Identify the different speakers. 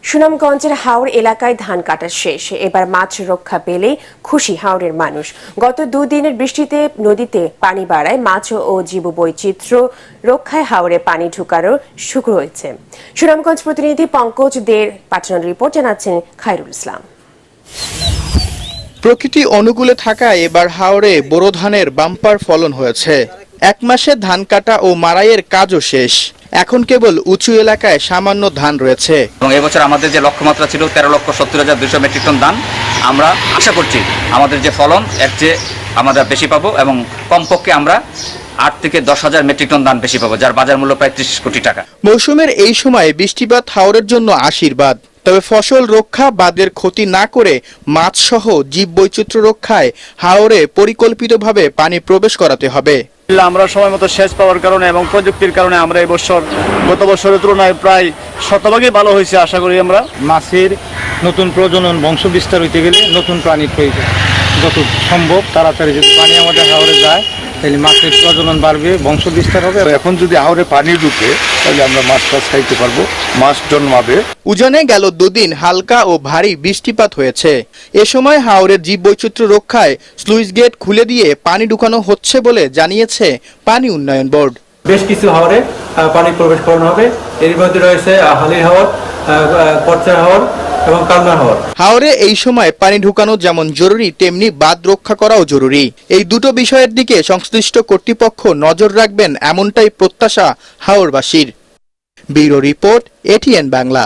Speaker 1: সুনামগঞ্জের হাওর এলাকায় ধান কাটা শেষ। এবার মাছ রক্ষা পেলে খুশি হাওরের মানুষ। গত দুদিনের বৃষ্টিতে নদীতে পানি বাড়ায় মাছ ও জীববৈচিত্র্য রক্ষায় হাওরে পানি ঢুকানোর শুরু হয়েছে। সুনামগঞ্জ প্রতিনিধি পঙ্কজ দের পাঠানোর রিপোর্ট জানাচ্ছেন খায়রুল ইসলাম।
Speaker 2: প্রকৃতি অনুকূলে থাকায় এবার হাওরে বোরো ধানের বাম্পার ফলন হয়েছে। এক মাসে ধান কাটা ও মাড়াইয়ের কাজও শেষ। এখন কেবল উঁচু এলাকায় সামান্য ধান রয়েছে।
Speaker 3: এবং এবছর আমাদের যে লক্ষ্যমাত্রা ছিল 13,70,200 মেট্রিক টন ধান, আমরা আশা করছি আমাদের যে ফলন এর চেয়ে আমরা বেশি পাবো এবং কমপক্ষে আমরা 8 থেকে 10,000 মেট্রিক টন ধান বেশি পাবো, যার বাজার মূল্য প্রায় 30 কোটি টাকা।
Speaker 2: মৌসুমের এই সময় বৃষ্টিপাত হাওরের জন্য আশীর্বাদ। তবে ফসল রক্ষা বাদের ক্ষতি না করে মাছ সহ জীববৈচিত্র্য রক্ষায় হাওরে পরিকল্পিতভাবে পানি প্রবেশ করাতে হবে।
Speaker 4: আমরা সময় মতো সেচ পাওয়ার কারণে এবং প্রযুক্তির কারণে আমরা এই বছর গত বছরের তুলনায় প্রায় শতভাগই ভালো হয়েছে আশা করি আমরা।
Speaker 5: মাছের নতুন প্রজনন বংশ বিস্তার হইতে গেলে নতুন প্রাণীর প্রয়োজন। যত সম্ভব তাড়াতাড়ি যদি পানি আমাদের হাওরে যায় তাহলে মাছের প্রজনন বাড়বে, বংশ বিস্তার হবে।
Speaker 6: এখন যদি হাওরে পানি ঢুকে তাহলে আমরা মাছ টাছ খাইতে পারবো, মাছ জন্মাবে।
Speaker 2: উজানে গেল দুদিন হালকা ও ভারী বৃষ্টিপাত হয়েছে। এ সময় হাওরের জীববৈচিত্র্য রক্ষায় স্লুইস গেট খুলে দিয়ে পানি ঢুকানো হচ্ছে বলে জানিয়েছে পানি উন্নয়ন বোর্ড।
Speaker 7: বেশ কিছু হাওরে পানি প্রবেশ করানো হবে। এর মধ্যে রয়েছে হালির হাওর, পর্চার হাওর এবং কালনার হাওর।
Speaker 2: হাওরে এই সময় পানি ঢুকানো যেমন জরুরি তেমনি বাঁধ রক্ষা করাও জরুরি। এই দুটো বিষয়ের দিকে সংশ্লিষ্ট কর্তৃপক্ষ নজর রাখবেন এমনটাই প্রত্যাশা হাওরবাসীর। Bureau report, ATN Bangla.